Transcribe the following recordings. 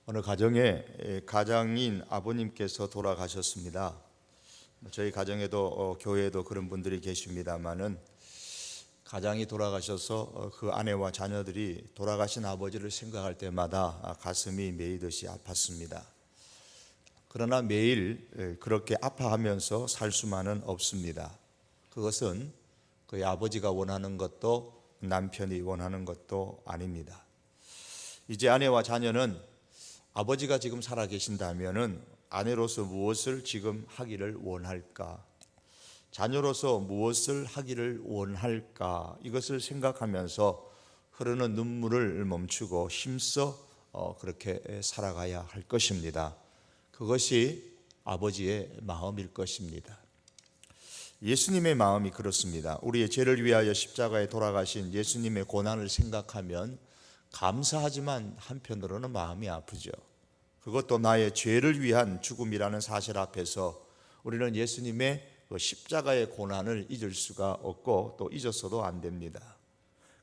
어느 가정에 가장인 아버님께서 돌아가셨습니다. 저희 가정에도 교회에도 그런 분들이 계십니다만은 가장이 돌아가셔서 그 아내와 자녀들이 돌아가신 아버지를 생각할 때마다 가슴이 메이듯이 아팠습니다. 그러나 매일 그렇게 아파하면서 살 수만은 없습니다. 그것은 그의 아버지가 원하는 것도 남편이 원하는 것도 아닙니다. 이제 아내와 자녀는 아버지가 지금 살아계신다면은 아내로서 무엇을 지금 하기를 원할까? 자녀로서 무엇을 하기를 원할까? 이것을 생각하면서 흐르는 눈물을 멈추고 힘써 그렇게 살아가야 할 것입니다. 그것이 아버지의 마음일 것입니다. 예수님의 마음이 그렇습니다. 우리의 죄를 위하여 십자가에 돌아가신 예수님의 고난을 생각하면 감사하지만 한편으로는 마음이 아프죠. 그것도 나의 죄를 위한 죽음이라는 사실 앞에서 우리는 예수님의 십자가의 고난을 잊을 수가 없고 또 잊어서도 안 됩니다.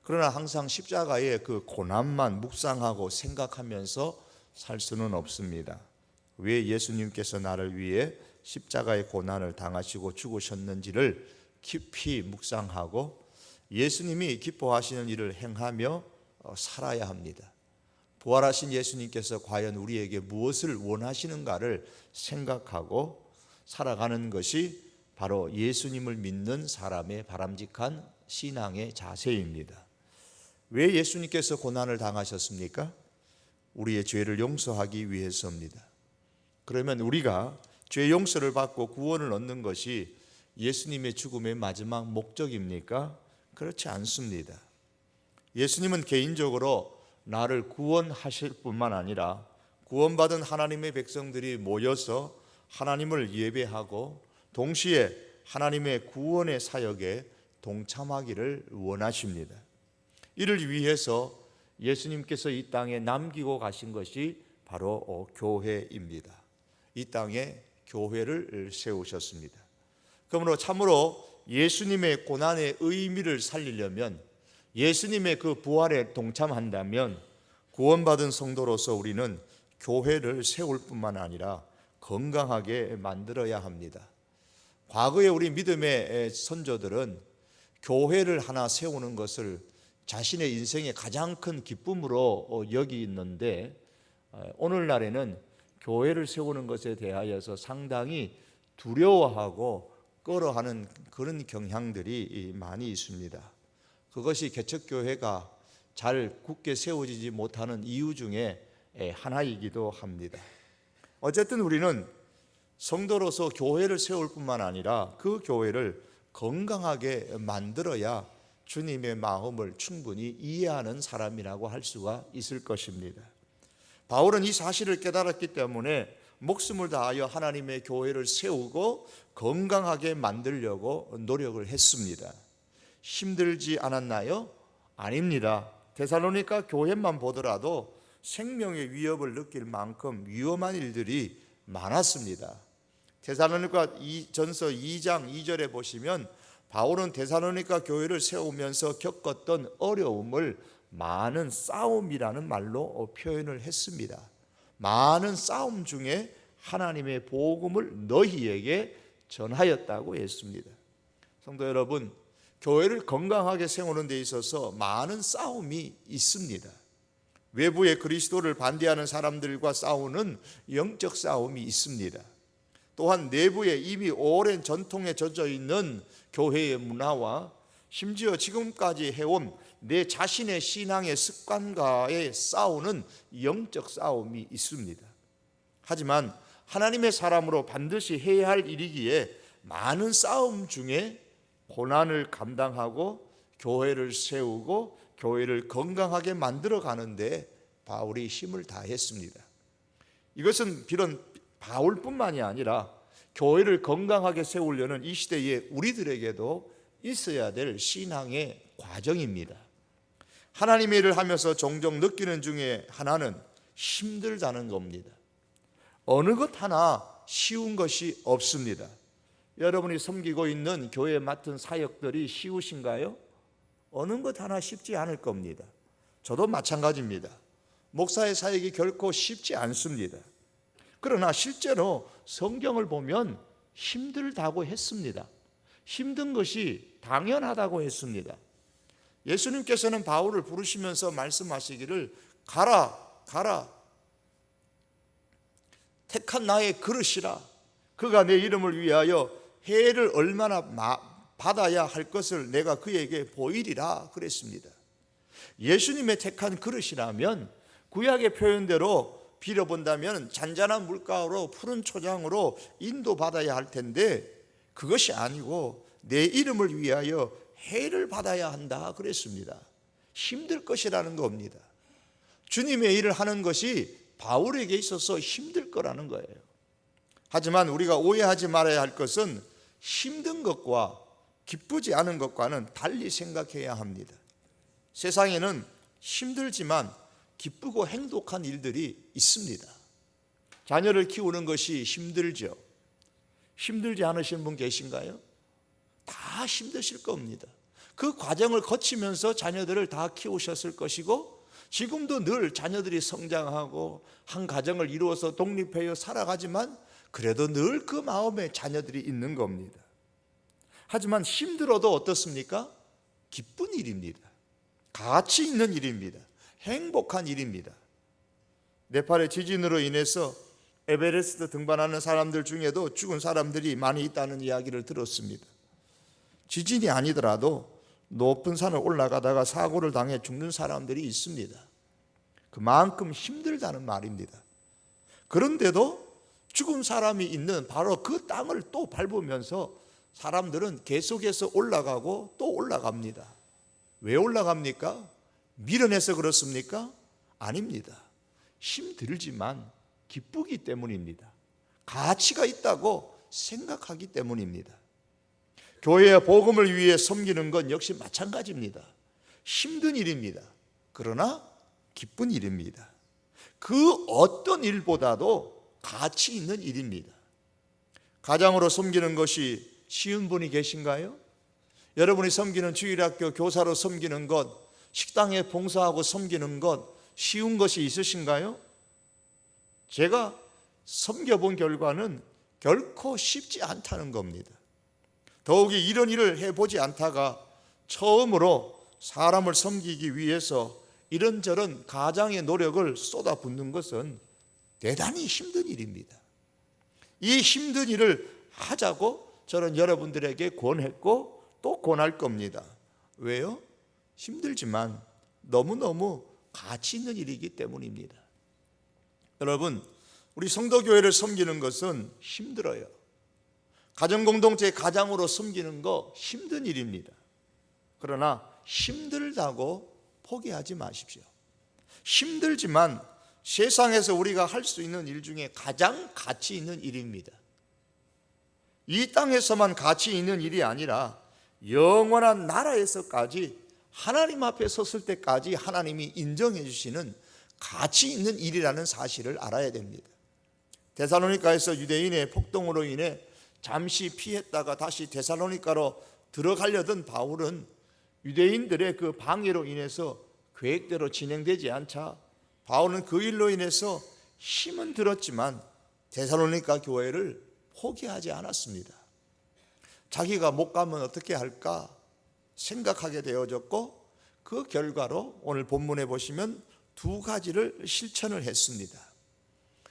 그러나 항상 십자가의 그 고난만 묵상하고 생각하면서 살 수는 없습니다. 왜 예수님께서 나를 위해 십자가의 고난을 당하시고 죽으셨는지를 깊이 묵상하고 예수님이 기뻐하시는 일을 행하며 살아야 합니다. 부활하신 예수님께서 과연 우리에게 무엇을 원하시는가를 생각하고 살아가는 것이 바로 예수님을 믿는 사람의 바람직한 신앙의 자세입니다. 왜 예수님께서 고난을 당하셨습니까? 우리의 죄를 용서하기 위해서입니다. 그러면 우리가 죄 용서를 받고 구원을 얻는 것이 예수님의 죽음의 마지막 목적입니까? 그렇지 않습니다. 예수님은 개인적으로 나를 구원하실 뿐만 아니라 구원받은 하나님의 백성들이 모여서 하나님을 예배하고 동시에 하나님의 구원의 사역에 동참하기를 원하십니다. 이를 위해서 예수님께서 이 땅에 남기고 가신 것이 바로 교회입니다. 이 땅에 교회를 세우셨습니다. 그러므로 참으로 예수님의 고난의 의미를 살리려면 예수님의 그 부활에 동참한다면 구원받은 성도로서 우리는 교회를 세울 뿐만 아니라 건강하게 만들어야 합니다. 과거에 우리 믿음의 선조들은 교회를 하나 세우는 것을 자신의 인생의 가장 큰 기쁨으로 여기는데 오늘날에는 교회를 세우는 것에 대하여서 상당히 두려워하고 꺼려하는 그런 경향들이 많이 있습니다. 그것이 개척교회가 잘 굳게 세워지지 못하는 이유 중에 하나이기도 합니다. 어쨌든 우리는 성도로서 교회를 세울 뿐만 아니라 그 교회를 건강하게 만들어야 주님의 마음을 충분히 이해하는 사람이라고 할 수가 있을 것입니다. 바울은 이 사실을 깨달았기 때문에 목숨을 다하여 하나님의 교회를 세우고 건강하게 만들려고 노력을 했습니다. 힘들지 않았나요? 아닙니다. 데살로니가 교회만 보더라도 생명의 위협을 느낄 만큼 위험한 일들이 많았습니다. 데살로니가 전서 2장 2절에 보시면 바울은 데살로니가 교회를 세우면서 겪었던 어려움을 많은 싸움이라는 말로 표현을 했습니다. 많은 싸움 중에 하나님의 복음을 너희에게 전하였다고 했습니다. 성도 여러분, 교회를 건강하게 세우는 데 있어서 많은 싸움이 있습니다. 외부의 그리스도를 반대하는 사람들과 싸우는 영적 싸움이 있습니다. 또한 내부에 이미 오랜 전통에 젖어 있는 교회의 문화와 심지어 지금까지 해온 내 자신의 신앙의 습관과의 싸우는 영적 싸움이 있습니다. 하지만 하나님의 사람으로 반드시 해야 할 일이기에 많은 싸움 중에 고난을 감당하고 교회를 세우고 교회를 건강하게 만들어 가는데 바울이 힘을 다했습니다. 이것은 비록 바울뿐만이 아니라 교회를 건강하게 세우려는 이 시대의 우리들에게도 있어야 될 신앙의 과정입니다. 하나님의 일을 하면서 종종 느끼는 중에 하나는 힘들다는 겁니다. 어느 것 하나 쉬운 것이 없습니다. 여러분이 섬기고 있는 교회에 맡은 사역들이 쉬우신가요? 어느 것 하나 쉽지 않을 겁니다. 저도 마찬가지입니다. 목사의 사역이 결코 쉽지 않습니다. 그러나 실제로 성경을 보면 힘들다고 했습니다. 힘든 것이 당연하다고 했습니다. 예수님께서는 바울을 부르시면서 말씀하시기를 가라 가라 택한 나의 그릇이라 그가 내 이름을 위하여 해를 얼마나 받아야 할 것을 내가 그에게 보이리라 그랬습니다. 예수님의 택한 그릇이라면 구약의 표현대로 빌어본다면 잔잔한 물가로 푸른 초장으로 인도받아야 할 텐데 그것이 아니고 내 이름을 위하여 해를 받아야 한다 그랬습니다. 힘들 것이라는 겁니다. 주님의 일을 하는 것이 바울에게 있어서 힘들 거라는 거예요. 하지만 우리가 오해하지 말아야 할 것은 힘든 것과 기쁘지 않은 것과는 달리 생각해야 합니다. 세상에는 힘들지만 기쁘고 행복한 일들이 있습니다. 자녀를 키우는 것이 힘들죠. 힘들지 않으신 분 계신가요? 다 힘드실 겁니다. 그 과정을 거치면서 자녀들을 다 키우셨을 것이고 지금도 늘 자녀들이 성장하고 한 가정을 이루어서 독립하여 살아가지만 그래도 늘 그 마음에 자녀들이 있는 겁니다. 하지만 힘들어도 어떻습니까? 기쁜 일입니다. 가치 있는 일입니다. 행복한 일입니다. 네팔의 지진으로 인해서 에베레스트 등반하는 사람들 중에도 죽은 사람들이 많이 있다는 이야기를 들었습니다. 지진이 아니더라도 높은 산을 올라가다가 사고를 당해 죽는 사람들이 있습니다. 그만큼 힘들다는 말입니다. 그런데도 죽은 사람이 있는 바로 그 땅을 또 밟으면서 사람들은 계속해서 올라가고 또 올라갑니다. 왜 올라갑니까? 밀어내서 그렇습니까? 아닙니다. 힘들지만 기쁘기 때문입니다. 가치가 있다고 생각하기 때문입니다. 교회의 복음을 위해 섬기는 건 역시 마찬가지입니다. 힘든 일입니다. 그러나 기쁜 일입니다. 그 어떤 일보다도 가치 있는 일입니다. 가장으로 섬기는 것이 쉬운 분이 계신가요? 여러분이 섬기는 주일학교 교사로 섬기는 것, 식당에 봉사하고 섬기는 것 쉬운 것이 있으신가요? 제가 섬겨본 결과는 결코 쉽지 않다는 겁니다. 더욱이 이런 일을 해보지 않다가 처음으로 사람을 섬기기 위해서 이런저런 가장의 노력을 쏟아붓는 것은 대단히 힘든 일입니다. 이 힘든 일을 하자고 저는 여러분들에게 권했고 또 권할 겁니다. 왜요? 힘들지만 너무너무 가치 있는 일이기 때문입니다. 여러분, 우리 성도교회를 섬기는 것은 힘들어요. 가정공동체 가장으로 섬기는 거 힘든 일입니다. 그러나 힘들다고 포기하지 마십시오. 힘들지만 세상에서 우리가 할 수 있는 일 중에 가장 가치 있는 일입니다. 이 땅에서만 가치 있는 일이 아니라 영원한 나라에서까지 하나님 앞에 섰을 때까지 하나님이 인정해 주시는 가치 있는 일이라는 사실을 알아야 됩니다. 데살로니가에서 유대인의 폭동으로 인해 잠시 피했다가 다시 데살로니가로 들어가려던 바울은 유대인들의 그 방해로 인해서 계획대로 진행되지 않자 바울은 그 일로 인해서 힘은 들었지만 데살로니가 교회를 포기하지 않았습니다. 자기가 못 가면 어떻게 할까 생각하게 되어졌고 그 결과로 오늘 본문에 보시면 두 가지를 실천을 했습니다.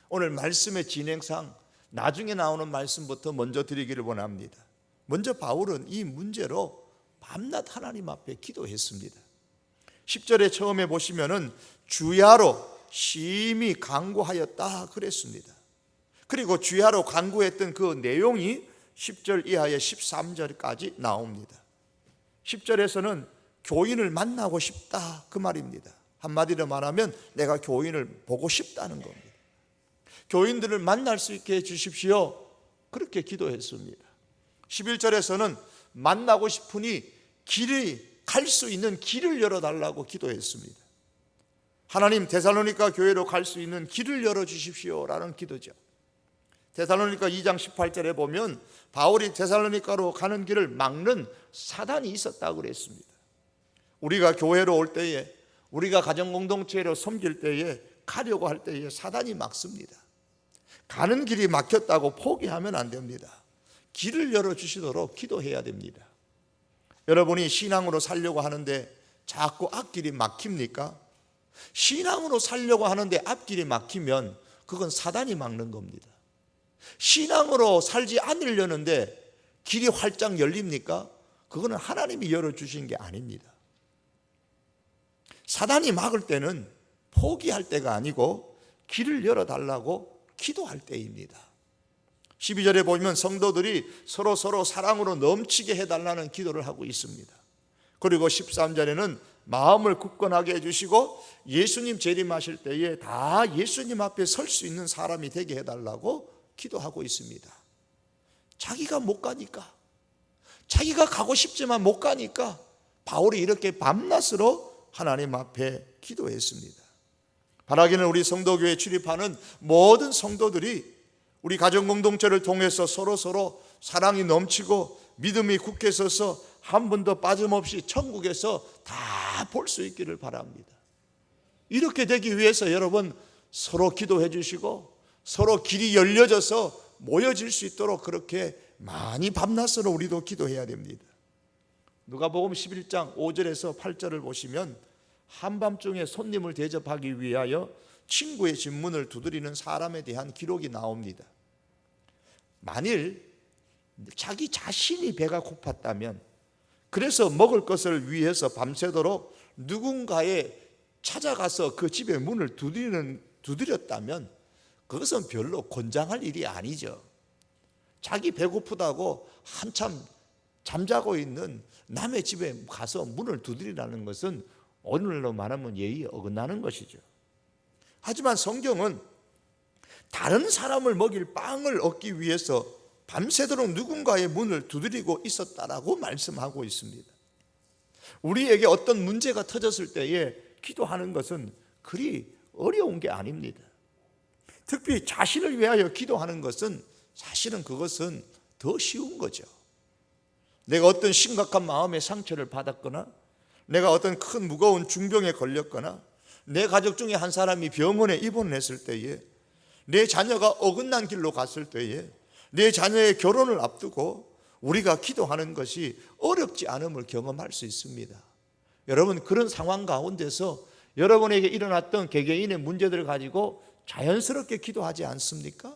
오늘 말씀의 진행상 나중에 나오는 말씀부터 먼저 드리기를 원합니다. 먼저 바울은 이 문제로 밤낮 하나님 앞에 기도했습니다. 10절에 처음에 보시면은 주야로 심히 간구하였다 그랬습니다. 그리고 주야로 간구했던 그 내용이 10절 이하의 13절까지 나옵니다. 10절에서는 교인을 만나고 싶다 그 말입니다. 한마디로 말하면 내가 교인을 보고 싶다는 겁니다. 교인들을 만날 수 있게 해주십시오. 그렇게 기도했습니다. 11절에서는 만나고 싶으니 길이 갈 수 있는 길을 열어달라고 기도했습니다. 하나님 데살로니가 교회로 갈 수 있는 길을 열어주십시오라는 기도죠. 데살로니가 2장 18절에 보면 바울이 데살로니가로 가는 길을 막는 사단이 있었다고 그랬습니다. 우리가 교회로 올 때에 우리가 가정공동체로 섬길 때에 가려고 할 때에 사단이 막습니다. 가는 길이 막혔다고 포기하면 안 됩니다. 길을 열어주시도록 기도해야 됩니다. 여러분이 신앙으로 살려고 하는데 자꾸 앞길이 막힙니까? 신앙으로 살려고 하는데 앞길이 막히면 그건 사단이 막는 겁니다. 신앙으로 살지 않으려는데 길이 활짝 열립니까? 그거는 하나님이 열어주신 게 아닙니다. 사단이 막을 때는 포기할 때가 아니고 길을 열어달라고 기도할 때입니다. 12절에 보면 성도들이 서로 사랑으로 넘치게 해달라는 기도를 하고 있습니다. 그리고 13절에는 마음을 굳건하게 해주시고 예수님 재림하실 때에 다 예수님 앞에 설 수 있는 사람이 되게 해달라고 기도하고 있습니다. 자기가 못 가니까, 자기가 가고 싶지만 못 가니까 바울이 이렇게 밤낮으로 하나님 앞에 기도했습니다. 바라기는 우리 성도교회에 출입하는 모든 성도들이 우리 가정공동체를 통해서 서로 사랑이 넘치고 믿음이 굳게 서서 한 번도 빠짐없이 천국에서 다 볼 수 있기를 바랍니다. 이렇게 되기 위해서 여러분 서로 기도해 주시고 서로 길이 열려져서 모여질 수 있도록 그렇게 많이 밤낮으로 우리도 기도해야 됩니다. 누가복음 11장 5절에서 8절을 보시면 한밤중에 손님을 대접하기 위하여 친구의 집 문을 두드리는 사람에 대한 기록이 나옵니다. 만일 자기 자신이 배가 고팠다면, 그래서 먹을 것을 위해서 밤새도록 누군가에 찾아가서 그 집의 문을 두드렸다면 그것은 별로 권장할 일이 아니죠. 자기 배고프다고 한참 잠자고 있는 남의 집에 가서 문을 두드리라는 것은 오늘로 말하면 예의에 어긋나는 것이죠. 하지만 성경은 다른 사람을 먹일 빵을 얻기 위해서 밤새도록 누군가의 문을 두드리고 있었다라고 말씀하고 있습니다. 우리에게 어떤 문제가 터졌을 때에 기도하는 것은 그리 어려운 게 아닙니다. 특히 자신을 위하여 기도하는 것은 사실은 그것은 더 쉬운 거죠. 내가 어떤 심각한 마음의 상처를 받았거나 내가 어떤 큰 무거운 중병에 걸렸거나 내 가족 중에 한 사람이 병원에 입원을 했을 때에, 내 자녀가 어긋난 길로 갔을 때에, 내 자녀의 결혼을 앞두고 우리가 기도하는 것이 어렵지 않음을 경험할 수 있습니다. 여러분, 그런 상황 가운데서 여러분에게 일어났던 개개인의 문제들을 가지고 자연스럽게 기도하지 않습니까?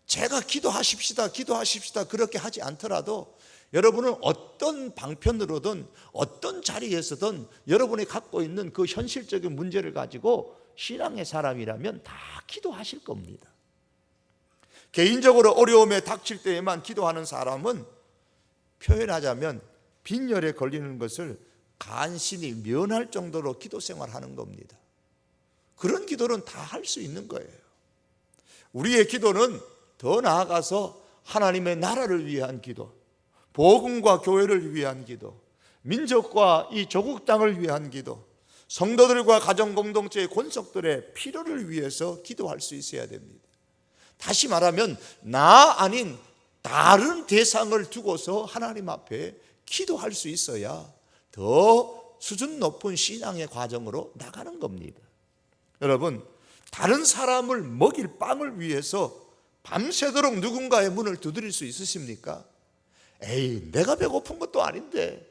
제가 기도하십시다 그렇게 하지 않더라도 여러분은 어떤 방편으로든 어떤 자리에서든 여러분이 갖고 있는 그 현실적인 문제를 가지고 신앙의 사람이라면 다 기도하실 겁니다. 개인적으로 어려움에 닥칠 때에만 기도하는 사람은 표현하자면 빈혈에 걸리는 것을 간신히 면할 정도로 기도 생활하는 겁니다. 그런 기도는 다 할 수 있는 거예요. 우리의 기도는 더 나아가서 하나님의 나라를 위한 기도, 복음과 교회를 위한 기도, 민족과 이 조국 땅을 위한 기도, 성도들과 가정공동체의 권속들의 필요를 위해서 기도할 수 있어야 됩니다. 다시 말하면 나 아닌 다른 대상을 두고서 하나님 앞에 기도할 수 있어야 더 수준 높은 신앙의 과정으로 나가는 겁니다. 여러분, 다른 사람을 먹일 빵을 위해서 밤새도록 누군가의 문을 두드릴 수 있으십니까? 에이, 내가 배고픈 것도 아닌데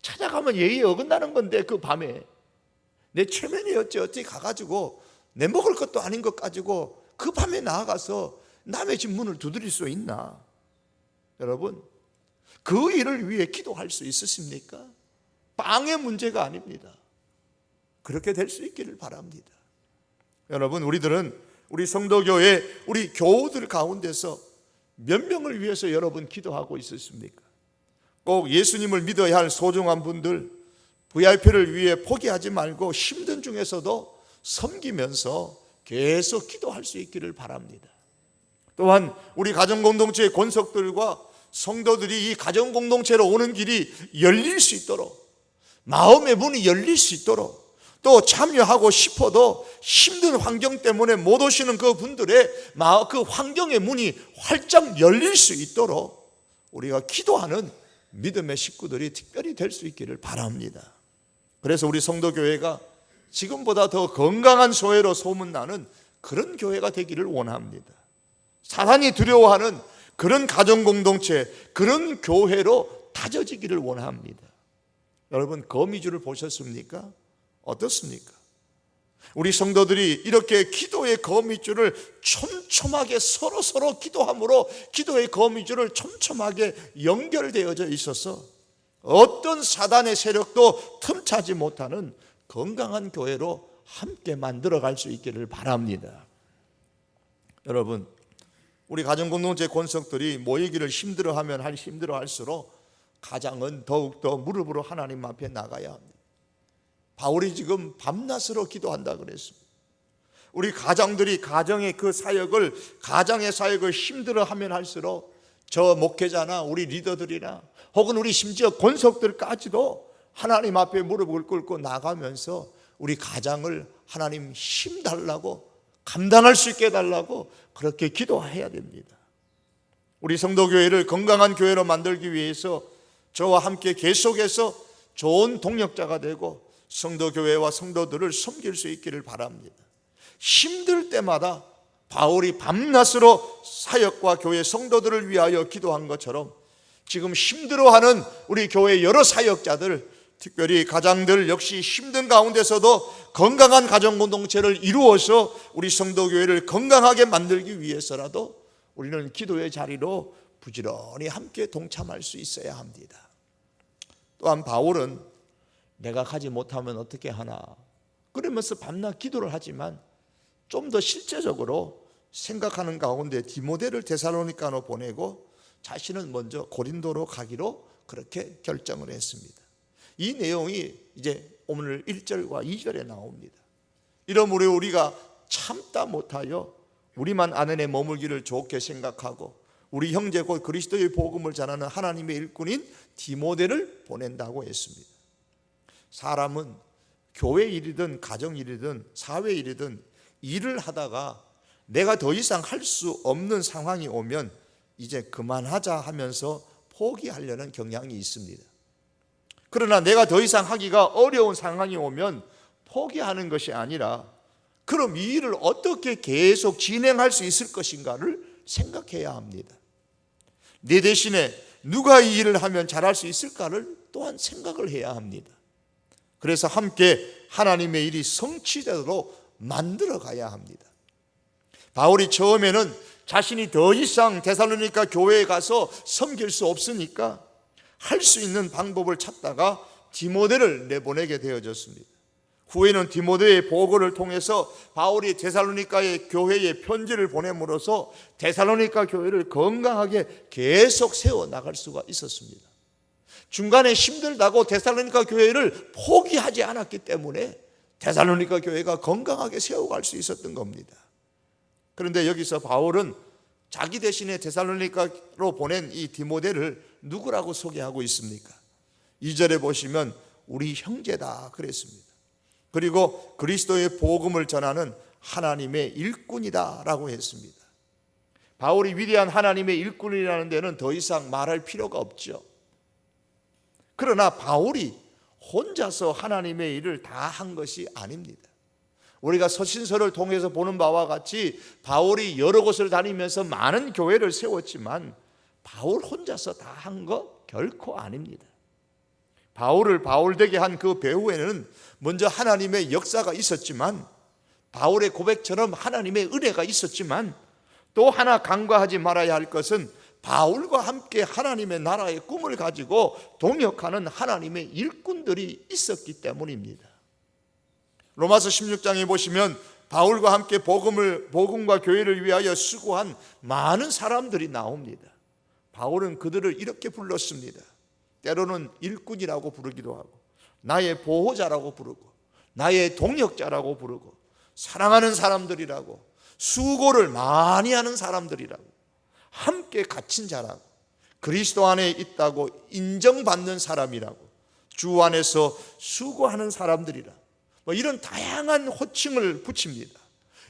찾아가면 예의에 어긋나는 건데 그 밤에 내 체면이 어찌 가가지고 내 먹을 것도 아닌 것 가지고 그 밤에 나아가서 남의 집 문을 두드릴 수 있나? 여러분, 그 일을 위해 기도할 수 있으십니까? 빵의 문제가 아닙니다. 그렇게 될 수 있기를 바랍니다. 여러분, 우리들은 우리 성도교회, 우리 교우들 가운데서 몇 명을 위해서 여러분 기도하고 있으십니까? 꼭 예수님을 믿어야 할 소중한 분들, VIP를 위해 포기하지 말고 힘든 중에서도 섬기면서 계속 기도할 수 있기를 바랍니다. 또한 우리 가정공동체의 권속들과 성도들이 이 가정공동체로 오는 길이 열릴 수 있도록, 마음의 문이 열릴 수 있도록, 또 참여하고 싶어도 힘든 환경 때문에 못 오시는 그 분들의 그 환경의 문이 활짝 열릴 수 있도록 우리가 기도하는 믿음의 식구들이 특별히 될 수 있기를 바랍니다. 그래서 우리 성도교회가 지금보다 더 건강한 교회로 소문나는 그런 교회가 되기를 원합니다. 사단이 두려워하는 그런 가정공동체, 그런 교회로 다져지기를 원합니다. 여러분, 거미줄을 보셨습니까? 어떻습니까? 우리 성도들이 이렇게 기도의 거미줄을 촘촘하게 서로 기도함으로 기도의 거미줄을 촘촘하게 연결되어져 있어서 어떤 사단의 세력도 틈차지 못하는 건강한 교회로 함께 만들어갈 수 있기를 바랍니다. 여러분, 우리 가정공동체 권속들이 모이기를 힘들어할수록 가장은 더욱더 무릎으로 하나님 앞에 나가야 합니다. 바울이 지금 밤낮으로 기도한다 그랬습니다. 우리 가장들이 가정의 사역을 힘들어하면 할수록 저 목회자나 우리 리더들이나 혹은 우리 심지어 권속들까지도 하나님 앞에 무릎을 꿇고 나가면서 우리 가장을 하나님 힘 달라고, 감당할 수 있게 해달라고 그렇게 기도해야 됩니다. 우리 성도교회를 건강한 교회로 만들기 위해서 저와 함께 계속해서 좋은 동력자가 되고 성도교회와 성도들을 섬길 수 있기를 바랍니다. 힘들 때마다 바울이 밤낮으로 사역과 교회 성도들을 위하여 기도한 것처럼 지금 힘들어하는 우리 교회 여러 사역자들, 특별히 가장들 역시 힘든 가운데서도 건강한 가정공동체를 이루어서 우리 성도교회를 건강하게 만들기 위해서라도 우리는 기도의 자리로 부지런히 함께 동참할 수 있어야 합니다. 또한 바울은 내가 가지 못하면 어떻게 하나 그러면서 밤낮 기도를 하지만 좀 더 실제적으로 생각하는 가운데 디모데를 데살로니가로 보내고 자신은 먼저 고린도로 가기로 그렇게 결정을 했습니다. 이 내용이 이제 오늘 1절과 2절에 나옵니다. 이러므로 우리가 참다 못하여 우리만 안에 머물기를 좋게 생각하고 우리 형제 곧 그리스도의 복음을 전하는 하나님의 일꾼인 디모데를 보낸다고 했습니다. 사람은 교회 일이든 가정 일이든 사회 일이든 일을 하다가 내가 더 이상 할 수 없는 상황이 오면 이제 그만하자 하면서 포기하려는 경향이 있습니다. 그러나 내가 더 이상 하기가 어려운 상황이 오면 포기하는 것이 아니라 그럼 이 일을 어떻게 계속 진행할 수 있을 것인가를 생각해야 합니다. 내 대신에 누가 이 일을 하면 잘할 수 있을까를 또한 생각을 해야 합니다. 그래서 함께 하나님의 일이 성취되도록 만들어 가야 합니다. 바울이 처음에는 자신이 더 이상 데살로니가 교회에 가서 섬길 수 없으니까 할 수 있는 방법을 찾다가 디모데를 내보내게 되어졌습니다. 후에는 디모데의 보고를 통해서 바울이 데살로니가의 교회에 편지를 보냄으로써 데살로니가 교회를 건강하게 계속 세워나갈 수가 있었습니다. 중간에 힘들다고 데살로니가 교회를 포기하지 않았기 때문에 데살로니가 교회가 건강하게 세워갈 수 있었던 겁니다. 그런데 여기서 바울은 자기 대신에 데살로니가로 보낸 이 디모데를 누구라고 소개하고 있습니까? 2절에 보시면 우리 형제다 그랬습니다. 그리고 그리스도의 복음을 전하는 하나님의 일꾼이다 라고 했습니다. 바울이 위대한 하나님의 일꾼이라는 데는 더 이상 말할 필요가 없죠. 그러나 바울이 혼자서 하나님의 일을 다 한 것이 아닙니다. 우리가 서신서를 통해서 보는 바와 같이 바울이 여러 곳을 다니면서 많은 교회를 세웠지만 바울 혼자서 다 한 거 결코 아닙니다. 바울을 바울되게 한 그 배후에는 먼저 하나님의 역사가 있었지만, 바울의 고백처럼 하나님의 은혜가 있었지만, 또 하나 간과하지 말아야 할 것은 바울과 함께 하나님의 나라의 꿈을 가지고 동역하는 하나님의 일꾼들이 있었기 때문입니다. 로마서 16장에 보시면 바울과 함께 복음과 교회를 위하여 수고한 많은 사람들이 나옵니다. 바울은 그들을 이렇게 불렀습니다. 때로는 일꾼이라고 부르기도 하고, 나의 보호자라고 부르고, 나의 동역자라고 부르고, 사랑하는 사람들이라고, 수고를 많이 하는 사람들이라고, 함께 갇힌 자라고, 그리스도 안에 있다고 인정받는 사람이라고, 주 안에서 수고하는 사람들이라, 이런 다양한 호칭을 붙입니다.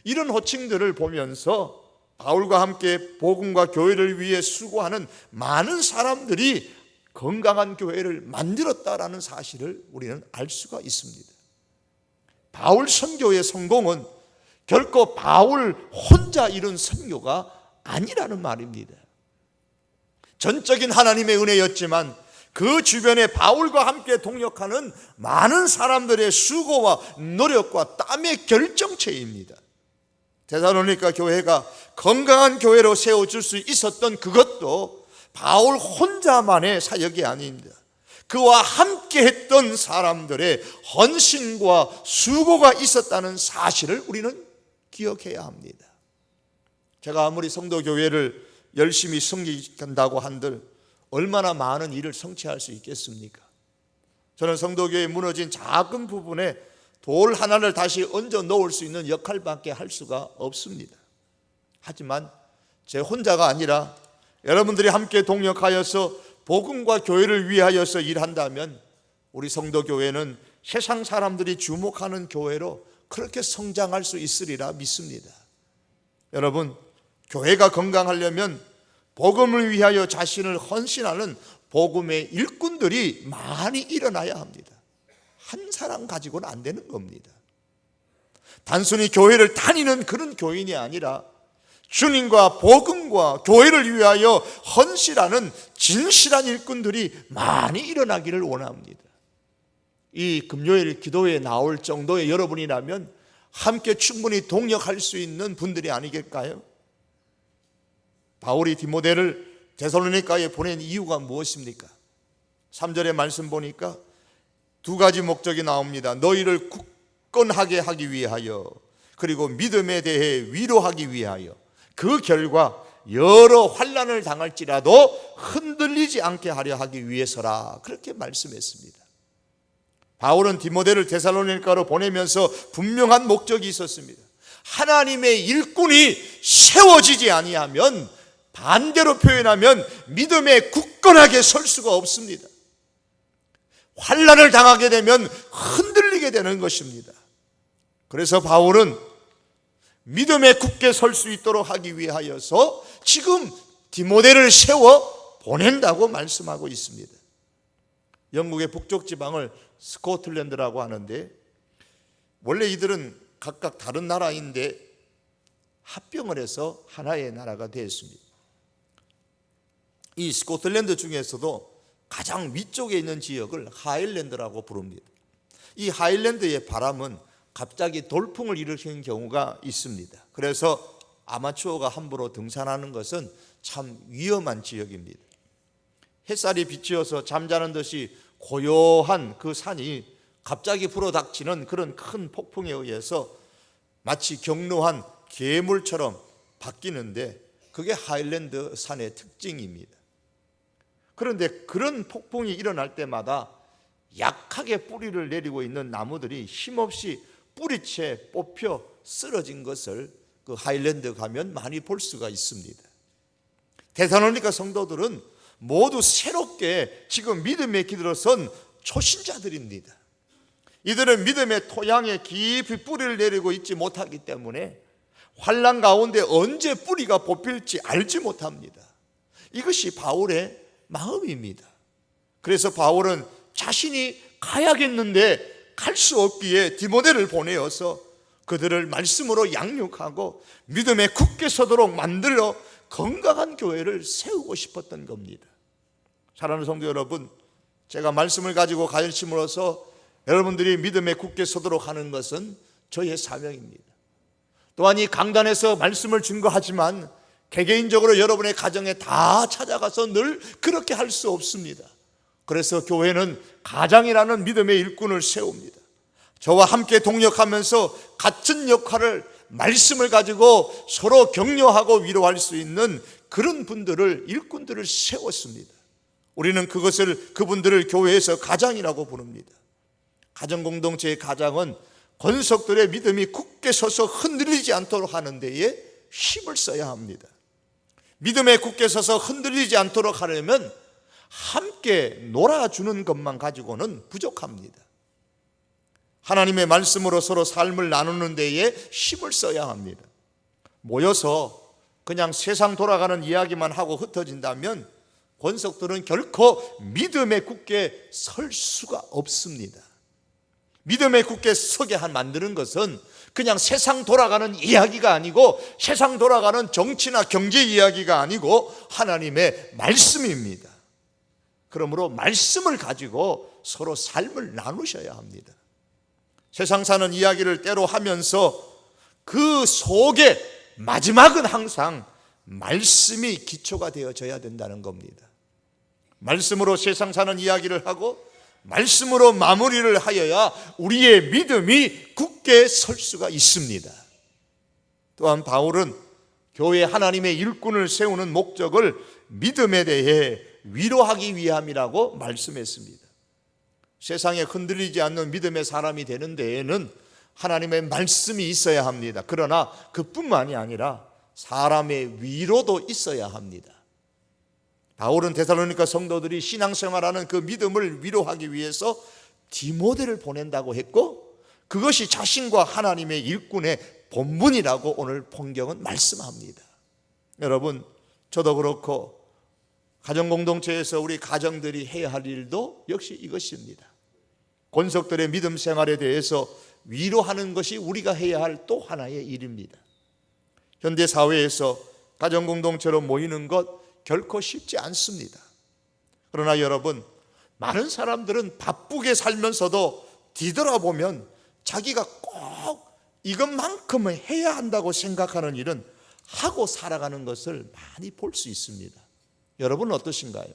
이런 호칭들을 보면서 바울과 함께 복음과 교회를 위해 수고하는 많은 사람들이 건강한 교회를 만들었다라는 사실을 우리는 알 수가 있습니다. 바울 선교의 성공은 결코 바울 혼자 이룬 선교가 아니라는 말입니다. 전적인 하나님의 은혜였지만 그 주변에 바울과 함께 동역하는 많은 사람들의 수고와 노력과 땀의 결정체입니다. 데살로니가 교회가 건강한 교회로 세워줄 수 있었던 그것도 바울 혼자만의 사역이 아닙니다. 그와 함께 했던 사람들의 헌신과 수고가 있었다는 사실을 우리는 기억해야 합니다. 제가 아무리 성도교회를 열심히 섬긴다고 한들 얼마나 많은 일을 성취할 수 있겠습니까? 저는 성도교회에 무너진 작은 부분에 돌 하나를 다시 얹어 놓을 수 있는 역할밖에 할 수가 없습니다. 하지만 제 혼자가 아니라 여러분들이 함께 동역하여서 복음과 교회를 위하여서 일한다면 우리 성도교회는 세상 사람들이 주목하는 교회로 그렇게 성장할 수 있으리라 믿습니다. 여러분, 교회가 건강하려면 복음을 위하여 자신을 헌신하는 복음의 일꾼들이 많이 일어나야 합니다. 한 사람 가지고는 안 되는 겁니다. 단순히 교회를 다니는 그런 교인이 아니라 주님과 복음과 교회를 위하여 헌신하는 진실한 일꾼들이 많이 일어나기를 원합니다. 이 금요일 기도에 나올 정도의 여러분이라면 함께 충분히 동역할 수 있는 분들이 아니겠까요? 바울이 디모데를 데살로니가에 보낸 이유가 무엇입니까? 3절의 말씀 보니까 두 가지 목적이 나옵니다. 너희를 굳건하게 하기 위하여, 그리고 믿음에 대해 위로하기 위하여, 그 결과 여러 환난을 당할지라도 흔들리지 않게 하려 하기 위해서라, 그렇게 말씀했습니다. 바울은 디모데를 데살로니가로 보내면서 분명한 목적이 있었습니다. 하나님의 일꾼이 세워지지 아니하면, 반대로 표현하면 믿음에 굳건하게 설 수가 없습니다. 환난을 당하게 되면 흔들리게 되는 것입니다. 그래서 바울은 믿음에 굳게 설 수 있도록 하기 위하여서 지금 디모데를 세워 보낸다고 말씀하고 있습니다. 영국의 북쪽 지방을 스코틀랜드라고 하는데, 원래 이들은 각각 다른 나라인데 합병을 해서 하나의 나라가 되었습니다. 이 스코틀랜드 중에서도 가장 위쪽에 있는 지역을 하일랜드라고 부릅니다. 이 하일랜드의 바람은 갑자기 돌풍을 일으키는 경우가 있습니다. 그래서 아마추어가 함부로 등산하는 것은 참 위험한 지역입니다. 햇살이 비치어서 잠자는 듯이 고요한 그 산이 갑자기 불어닥치는 그런 큰 폭풍에 의해서 마치 경로한 괴물처럼 바뀌는데, 그게 하일랜드 산의 특징입니다. 그런데 그런 폭풍이 일어날 때마다 약하게 뿌리를 내리고 있는 나무들이 힘없이 뿌리채 뽑혀 쓰러진 것을 그 하일랜드 가면 많이 볼 수가 있습니다. 데살로니가 성도들은 모두 새롭게 지금 믿음에 기들어선 초신자들입니다. 이들은 믿음의 토양에 깊이 뿌리를 내리고 있지 못하기 때문에 환난 가운데 언제 뿌리가 뽑힐지 알지 못합니다. 이것이 바울의 마음입니다. 그래서 바울은 자신이 가야겠는데 갈 수 없기에 디모데를 보내어서 그들을 말씀으로 양육하고 믿음에 굳게 서도록 만들어 건강한 교회를 세우고 싶었던 겁니다. 사랑하는 성도 여러분, 제가 말씀을 가지고 가르침으로써 여러분들이 믿음에 굳게 서도록 하는 것은 저의 사명입니다. 또한 이 강단에서 말씀을 증거하지만 개개인적으로 여러분의 가정에 다 찾아가서 늘 그렇게 할 수 없습니다. 그래서 교회는 가장이라는 믿음의 일꾼을 세웁니다. 저와 함께 동역하면서 같은 역할을, 말씀을 가지고 서로 격려하고 위로할 수 있는 그런 분들을, 일꾼들을 세웠습니다. 우리는 그분들을 교회에서 가장이라고 부릅니다. 가정공동체의 가장은 권속들의 믿음이 굳게 서서 흔들리지 않도록 하는 데에 힘을 써야 합니다. 믿음에 굳게 서서 흔들리지 않도록 하려면 함께 놀아주는 것만 가지고는 부족합니다. 하나님의 말씀으로 서로 삶을 나누는 데에 힘을 써야 합니다. 모여서 그냥 세상 돌아가는 이야기만 하고 흩어진다면 권속들은 결코 믿음에 굳게 설 수가 없습니다. 믿음에 굳게 서게 만드는 것은 그냥 세상 돌아가는 이야기가 아니고 세상 돌아가는 정치나 경제 이야기가 아니고 하나님의 말씀입니다. 그러므로 말씀을 가지고 서로 삶을 나누셔야 합니다. 세상 사는 이야기를 때로 하면서 그 속에 마지막은 항상 말씀이 기초가 되어져야 된다는 겁니다. 말씀으로 세상 사는 이야기를 하고 말씀으로 마무리를 하여야 우리의 믿음이 굳게 설 수가 있습니다. 또한 바울은 교회 하나님의 일꾼을 세우는 목적을 믿음에 대해 위로하기 위함이라고 말씀했습니다. 세상에 흔들리지 않는 믿음의 사람이 되는 데에는 하나님의 말씀이 있어야 합니다. 그러나 그뿐만이 아니라 사람의 위로도 있어야 합니다. 바울은 데살로니가 성도들이 신앙생활하는 그 믿음을 위로하기 위해서 디모데를 보낸다고 했고, 그것이 자신과 하나님의 일꾼의 본분이라고 오늘 본경은 말씀합니다. 여러분, 저도 그렇고 가정공동체에서 우리 가정들이 해야 할 일도 역시 이것입니다. 권속들의 믿음 생활에 대해서 위로하는 것이 우리가 해야 할 또 하나의 일입니다. 현대 사회에서 가정공동체로 모이는 것 결코 쉽지 않습니다. 그러나 여러분, 많은 사람들은 바쁘게 살면서도 뒤돌아보면 자기가 꼭 이것만큼은 해야 한다고 생각하는 일은 하고 살아가는 것을 많이 볼 수 있습니다. 여러분은 어떠신가요?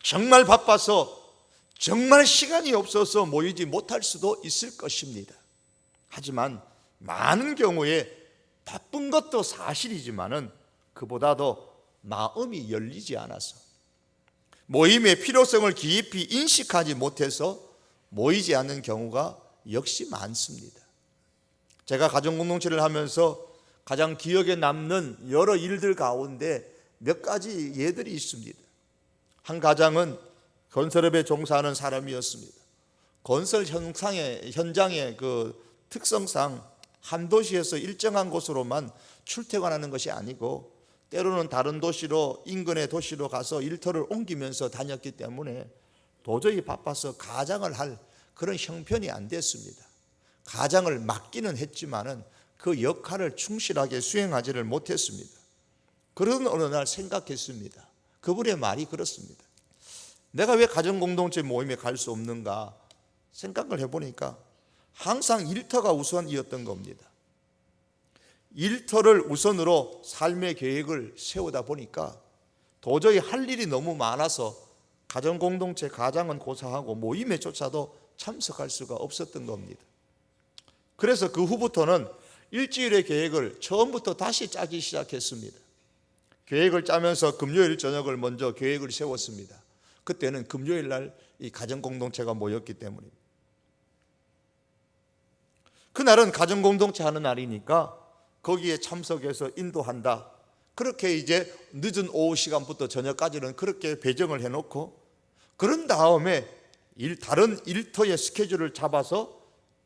정말 바빠서 정말 시간이 없어서 모이지 못할 수도 있을 것입니다. 하지만 많은 경우에 바쁜 것도 사실이지만은 그보다도 마음이 열리지 않아서, 모임의 필요성을 깊이 인식하지 못해서 모이지 않는 경우가 역시 많습니다. 제가 가정공동체를 하면서 가장 기억에 남는 여러 일들 가운데 몇 가지 예들이 있습니다. 한 가장은 건설업에 종사하는 사람이었습니다. 건설 현장의 그 특성상 한 도시에서 일정한 곳으로만 출퇴근하는 것이 아니고 때로는 다른 도시로, 인근의 도시로 가서 일터를 옮기면서 다녔기 때문에 도저히 바빠서 가장을 할 그런 형편이 안 됐습니다. 가장을 맡기는 했지만은 그 역할을 충실하게 수행하지를 못했습니다. 그런 어느 날 생각했습니다. 그분의 말이 그렇습니다. 내가 왜 가정공동체 모임에 갈 수 없는가 생각을 해보니까 항상 일터가 우선이었던 겁니다. 일터를 우선으로 삶의 계획을 세우다 보니까 도저히 할 일이 너무 많아서 가정공동체 가장은 고사하고 모임에조차도 참석할 수가 없었던 겁니다. 그래서 그 후부터는 일주일의 계획을 처음부터 다시 짜기 시작했습니다. 계획을 짜면서 금요일 저녁을 먼저 계획을 세웠습니다. 그때는 금요일 날 이 가정공동체가 모였기 때문입니다. 그날은 가정공동체 하는 날이니까 거기에 참석해서 인도한다. 그렇게 이제 늦은 오후 시간부터 저녁까지는 그렇게 배정을 해놓고, 그런 다음에 다른 일터의 스케줄을 잡아서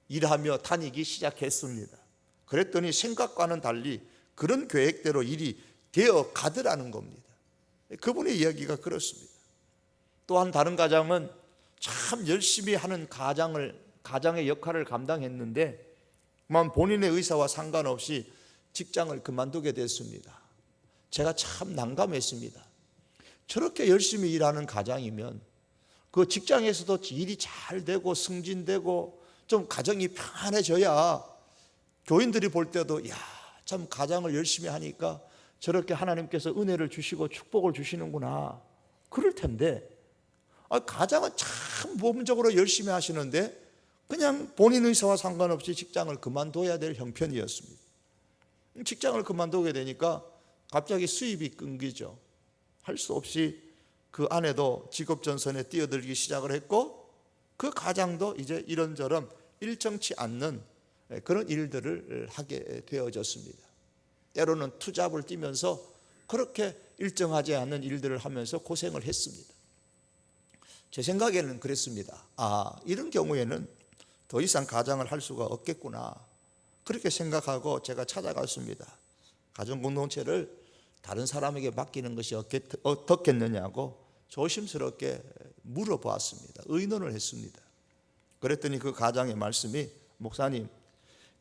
일하며 다니기 시작했습니다. 그랬더니 생각과는 달리 그런 계획대로 일이 되어 가더라는 겁니다. 그분의 이야기가 그렇습니다. 또한 다른 가장은 참 열심히 하는 가장의 역할을 감당했는데 본인의 의사와 상관없이 직장을 그만두게 됐습니다. 제가 참 난감했습니다. 저렇게 열심히 일하는 가장이면 그 직장에서도 일이 잘 되고 승진되고 좀 가정이 편안해져야 교인들이 볼 때도 야, 참 가장을 열심히 하니까 저렇게 하나님께서 은혜를 주시고 축복을 주시는구나 그럴 텐데, 가장은 참 모범적으로 열심히 하시는데 그냥 본인 의사와 상관없이 직장을 그만둬야 될 형편이었습니다. 직장을 그만두게 되니까 갑자기 수입이 끊기죠. 할 수 없이 그 아내도 직업전선에 뛰어들기 시작을 했고, 그 가장도 이제 이런저런 일정치 않는 그런 일들을 하게 되어졌습니다. 때로는 투잡을 뛰면서 그렇게 일정하지 않은 일들을 하면서 고생을 했습니다. 제 생각에는 그랬습니다. 이런 경우에는 더 이상 가장을 할 수가 없겠구나, 그렇게 생각하고 제가 찾아갔습니다. 가정공동체를 다른 사람에게 맡기는 것이 어떻겠느냐고 조심스럽게 물어보았습니다. 의논을 했습니다. 그랬더니 그 가장의 말씀이, 목사님,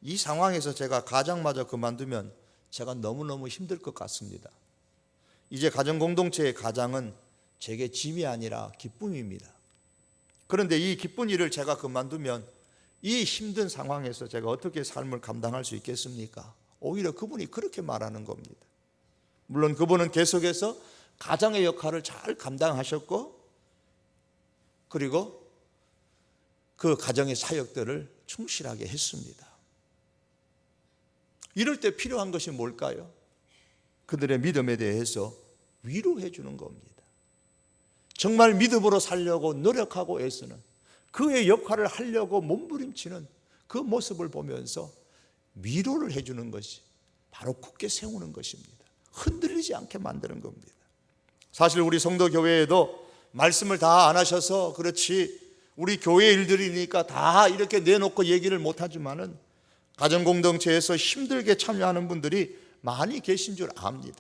이 상황에서 제가 가장마저 그만두면 제가 너무너무 힘들 것 같습니다. 이제 가정공동체의 가장은 제게 짐이 아니라 기쁨입니다. 그런데 이 기쁜 일을 제가 그만두면 이 힘든 상황에서 제가 어떻게 삶을 감당할 수 있겠습니까? 오히려 그분이 그렇게 말하는 겁니다. 물론 그분은 계속해서 가장의 역할을 잘 감당하셨고, 그리고 그 가정의 사역들을 충실하게 했습니다. 이럴 때 필요한 것이 뭘까요? 그들의 믿음에 대해서 위로해 주는 겁니다. 정말 믿음으로 살려고 노력하고 애쓰는, 그의 역할을 하려고 몸부림치는 그 모습을 보면서 위로를 해주는 것이 바로 굳게 세우는 것입니다. 흔들리지 않게 만드는 겁니다. 사실 우리 성도교회에도 말씀을 다 안 하셔서 그렇지, 우리 교회 일들이니까 다 이렇게 내놓고 얘기를 못하지만은 가정공동체에서 힘들게 참여하는 분들이 많이 계신 줄 압니다.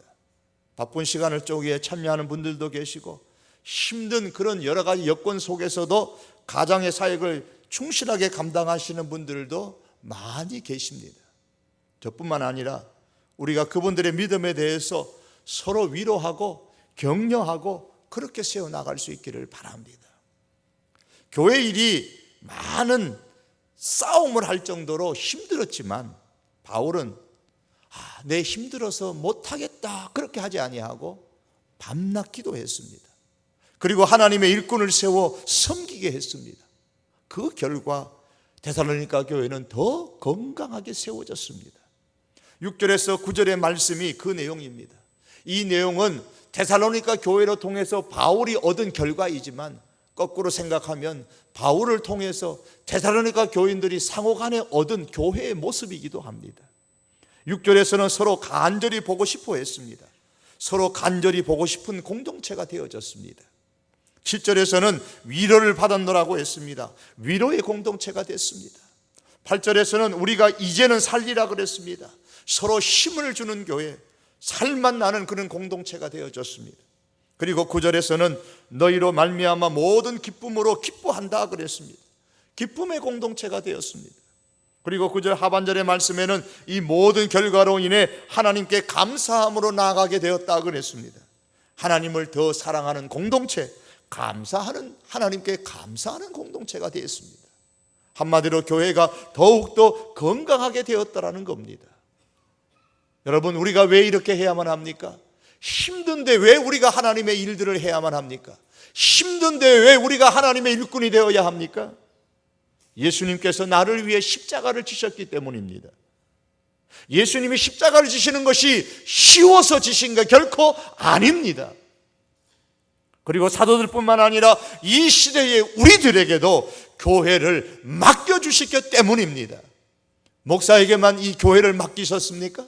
바쁜 시간을 쪼개 참여하는 분들도 계시고, 힘든 그런 여러 가지 여건 속에서도 가정의 사역을 충실하게 감당하시는 분들도 많이 계십니다. 저뿐만 아니라 우리가 그분들의 믿음에 대해서 서로 위로하고 격려하고 그렇게 세워나갈 수 있기를 바랍니다. 교회 일이 많은 싸움을 할 정도로 힘들었지만 바울은 내 힘들어서 못하겠다 그렇게 하지 아니하고 밤낮 기도했습니다. 그리고 하나님의 일꾼을 세워 섬기게 했습니다. 그 결과 데살로니가 교회는 더 건강하게 세워졌습니다. 6절에서 9절의 말씀이 그 내용입니다. 이 내용은 데살로니가 교회로 통해서 바울이 얻은 결과이지만 거꾸로 생각하면 바울을 통해서 데살로니가 교인들이 상호간에 얻은 교회의 모습이기도 합니다. 6절에서는 서로 간절히 보고 싶어 했습니다. 서로 간절히 보고 싶은 공동체가 되어졌습니다. 7절에서는 위로를 받았노라고 했습니다. 위로의 공동체가 됐습니다. 8절에서는 우리가 이제는 살리라 그랬습니다. 서로 힘을 주는 교회, 살만 나는 그런 공동체가 되어졌습니다. 그리고 9절에서는 너희로 말미암아 모든 기쁨으로 기뻐한다 그랬습니다. 기쁨의 공동체가 되었습니다. 그리고 9절 하반절의 말씀에는 이 모든 결과로 인해 하나님께 감사함으로 나아가게 되었다 그랬습니다. 하나님을 더 사랑하는 공동체, 감사하는, 하나님께 감사하는 공동체가 되었습니다. 한마디로 교회가 더욱더 건강하게 되었다라는 겁니다. 여러분, 우리가 왜 이렇게 해야만 합니까? 힘든데 왜 우리가 하나님의 일들을 해야만 합니까? 힘든데 왜 우리가 하나님의 일꾼이 되어야 합니까? 예수님께서 나를 위해 십자가를 지셨기 때문입니다. 예수님이 십자가를 지시는 것이 쉬워서 지신 것 결코 아닙니다. 그리고 사도들뿐만 아니라 이 시대의 우리들에게도 교회를 맡겨주셨기 때문입니다. 목사에게만 이 교회를 맡기셨습니까?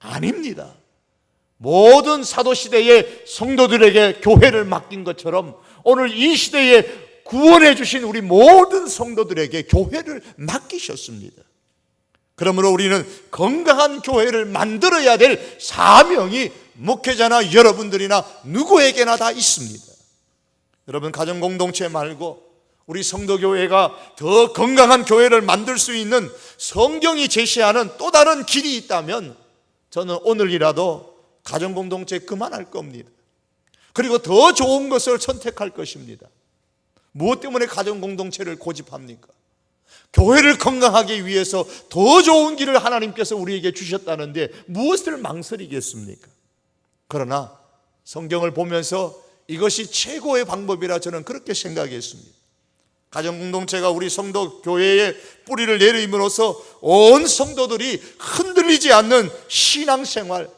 아닙니다. 모든 사도시대의 성도들에게 교회를 맡긴 것처럼 오늘 이 시대에 구원해 주신 우리 모든 성도들에게 교회를 맡기셨습니다. 그러므로 우리는 건강한 교회를 만들어야 될 사명이 목회자나 여러분들이나 누구에게나 다 있습니다. 여러분, 가정공동체 말고 우리 성도교회가 더 건강한 교회를 만들 수 있는 성경이 제시하는 또 다른 길이 있다면 저는 오늘이라도 가정공동체 그만할 겁니다. 그리고 더 좋은 것을 선택할 것입니다. 무엇 때문에 가정공동체를 고집합니까? 교회를 건강하기 위해서 더 좋은 길을 하나님께서 우리에게 주셨다는데 무엇을 망설이겠습니까? 그러나 성경을 보면서 이것이 최고의 방법이라 저는 그렇게 생각했습니다. 가정공동체가 우리 성도교회의 뿌리를 내림으로써 온 성도들이 흔들리지 않는 신앙생활,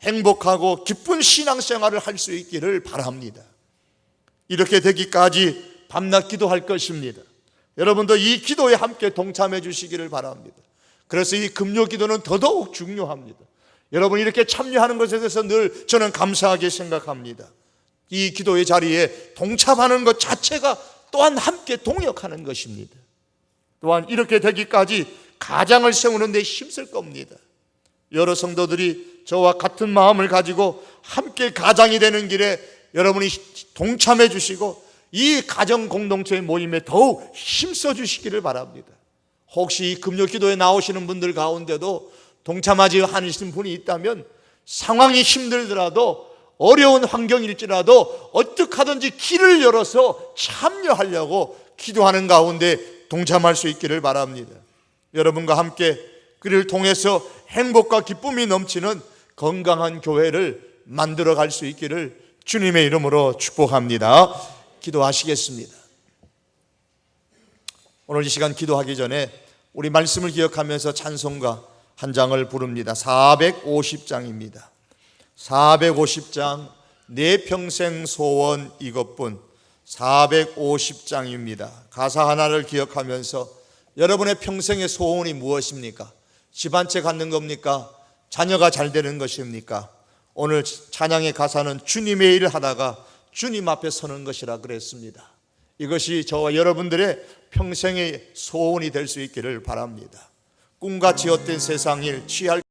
행복하고 기쁜 신앙생활을 할 수 있기를 바랍니다. 이렇게 되기까지 밤낮 기도할 것입니다. 여러분도 이 기도에 함께 동참해 주시기를 바랍니다. 그래서 이 금요 기도는 더더욱 중요합니다. 여러분 이렇게 참여하는 것에 대해서 늘 저는 감사하게 생각합니다. 이 기도의 자리에 동참하는 것 자체가 또한 함께 동역하는 것입니다. 또한 이렇게 되기까지 가장을 세우는 데 힘쓸 겁니다. 여러 성도들이 저와 같은 마음을 가지고 함께 가장이 되는 길에 여러분이 동참해 주시고 이 가정 공동체의 모임에 더욱 힘써 주시기를 바랍니다. 혹시 이 금요 기도에 나오시는 분들 가운데도 동참하지 않으신 분이 있다면 상황이 힘들더라도 어려운 환경일지라도 어떻게 하든지 길을 열어서 참여하려고 기도하는 가운데 동참할 수 있기를 바랍니다. 여러분과 함께 그를 통해서 행복과 기쁨이 넘치는 건강한 교회를 만들어 갈 수 있기를 주님의 이름으로 축복합니다. 기도하시겠습니다. 오늘 이 시간 기도하기 전에 우리 말씀을 기억하면서 찬송가 한 장을 부릅니다. 450장입니다. 450장 내 평생 소원 이것뿐. 450장입니다. 가사 하나를 기억하면서 여러분의 평생의 소원이 무엇입니까? 집 한 채 갖는 겁니까? 자녀가 잘 되는 것입니까? 오늘 찬양의 가사는 주님의 일을 하다가 주님 앞에 서는 것이라 그랬습니다. 이것이 저와 여러분들의 평생의 소원이 될 수 있기를 바랍니다. 꿈같이 헛된 세상 일 취할